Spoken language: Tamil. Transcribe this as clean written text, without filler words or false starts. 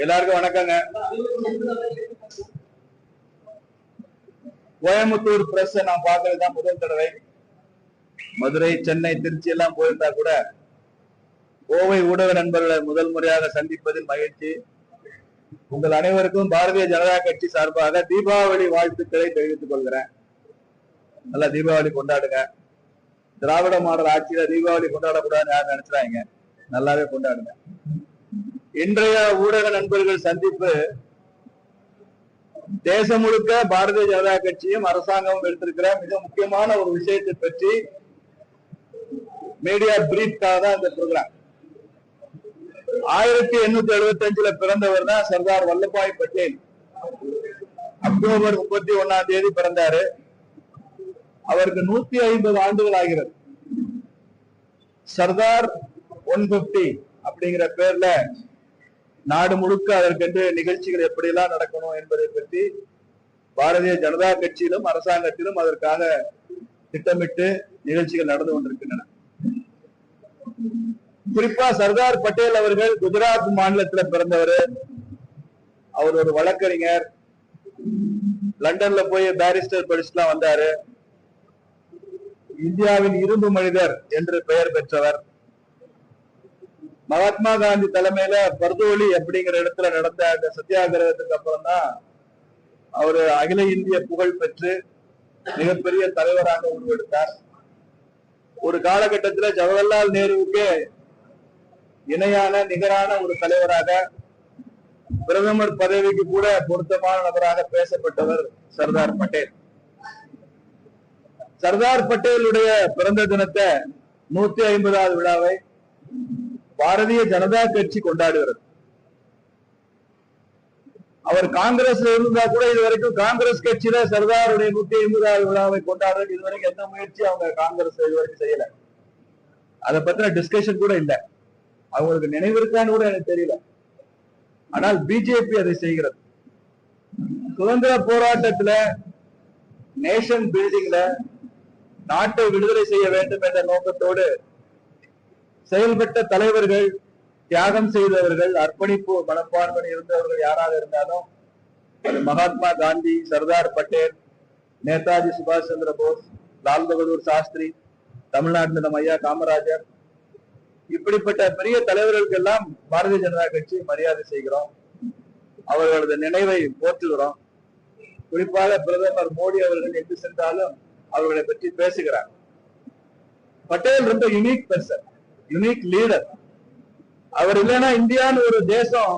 எல்லாருக்கும் வணக்கங்க. கோயம்புத்தூர் பிரஸ் நான் பாக்குறதுதான் முதல் தடவை. மதுரை, சென்னை, திருச்சி எல்லாம் போயிருந்தா கூட கோவை ஊடக நண்பர்களை முதல் முறையாக சந்திப்பதில் மகிழ்ச்சி. உங்கள் அனைவருக்கும் பாரதிய ஜனதா கட்சி சார்பாக தீபாவளி வாழ்த்துக்களை தெரிவித்துக் கொள்கிறேன். நல்லா தீபாவளி கொண்டாடுங்க. திராவிட மாடல் ஆட்சியில தீபாவளி கொண்டாடக்கூடாதுன்னு யாரும் நினைச்சாங்க, நல்லாவே கொண்டாடுங்க. இன்றைய ஊடக நண்பர்கள் சந்திப்பு தேசம் முழுக்க பாரதிய ஜனதா கட்சியும் அரசாங்கமும் எடுத்திருக்கிற மிக முக்கியமான ஒரு விஷயத்தை பற்றி மீடியா பிரீஃப்காக தான் இந்த ப்ரோக்ராம். 1875 பிறந்தவர் தான் சர்தார் வல்லபாய் பட்டேல். அக்டோபர் 31 பிறந்தாரு. அவருக்கு 150 ஆண்டுகள் ஆகிறது. சர்தார் 150 அப்படிங்கிற பேர்ல நாடு முழுக்க அதற்கென்று நிகழ்ச்சிகள் எப்படியெல்லாம் நடக்கணும் என்பதை பற்றி பாரதிய ஜனதா கட்சியிலும் அரசாங்கத்திலும் அதற்காக திட்டமிட்டு நிகழ்ச்சிகள் நடந்து கொண்டிருக்கின்றன. குறிப்பா சர்தார் பட்டேல் அவர்கள் குஜராத் மாநிலத்தில் பிறந்தவர். அவர் ஒரு வழக்கறிஞர். லண்டன்ல போய் பாரிஸ்டர் படிச்சுலாம் வந்தாரு. இந்தியாவின் இரும்பு மனிதர் என்று பெயர் பெற்றவர். மகாத்மா காந்தி தலைமையில பர்தோலி அப்படிங்கிற இடத்துல நடந்த அந்த சத்தியாகிரகத்துக்கு அப்புறம் தான் அவரு அகில இந்திய புகழ் பெற்று மிகப்பெரிய தலைவராக உருவெடுத்தார். ஒரு காலகட்டத்தில் ஜவஹர்லால் நேருவுக்கு இணையான நிகரான ஒரு தலைவராக, பிரதமர் பதவிக்கு கூட பொருத்தமான நபராக பேசப்பட்டவர் சர்தார் பட்டேல். சர்தார் பட்டேலுடைய பிறந்த தினத்தை 150வது விழாவை பாரதிய ஜனதா கட்சி கொண்டாடுகிறது. அவர் காங்கிரஸ்ல இருந்தா கூட இதுவரைக்கும் காங்கிரஸ் கட்சியில சர்தாருடைய 150வது விழாவை கொண்டாடுறது இதுவரைக்கும் எந்த முயற்சி அவங்க காங்கிரஸ் இதுவரைக்கும் செய்யல. அதை பத்தின டிஸ்கஷன் கூட இல்லை. அவங்களுக்கு நினைவு இருக்கான்னு கூட எனக்கு தெரியல. ஆனால் பிஜேபி அதை செய்கிறது. சுதந்திர போராட்டத்துல, நேஷன் பில்டிங்ல நாட்டை விடுதலை செய்ய வேண்டும் என்ற நோக்கத்தோடு செயல்பட்ட தலைவர்கள், தியாகம் செய்தவர்கள், அர்ப்பணிப்பு மனப்பான்மை இருந்தவர்கள் யாராக இருந்தாலும் அது மகாத்மா காந்தி, சர்தார் பட்டேல், நேதாஜி சுபாஷ் சந்திர போஸ், லால் பகதூர் சாஸ்திரி, தமிழ்நாட்டில் நம்ம ஐயா காமராஜர், இப்படிப்பட்ட பெரிய தலைவர்களுக்கு எல்லாம் பாரதிய ஜனதா கட்சி மரியாதை செய்கிறோம். அவர்களது நினைவை போற்றுகிறோம். குறிப்பாக பிரதமர் மோடி அவர்கள் எங்கு சென்றாலும் அவர்களை பற்றி பேசுகிறார். பட்டேல் ரொம்ப யூனிக் பர்சன், யூனிக் லீடர். அவர் இல்லைன்னா இந்தியான்னு ஒரு தேசம்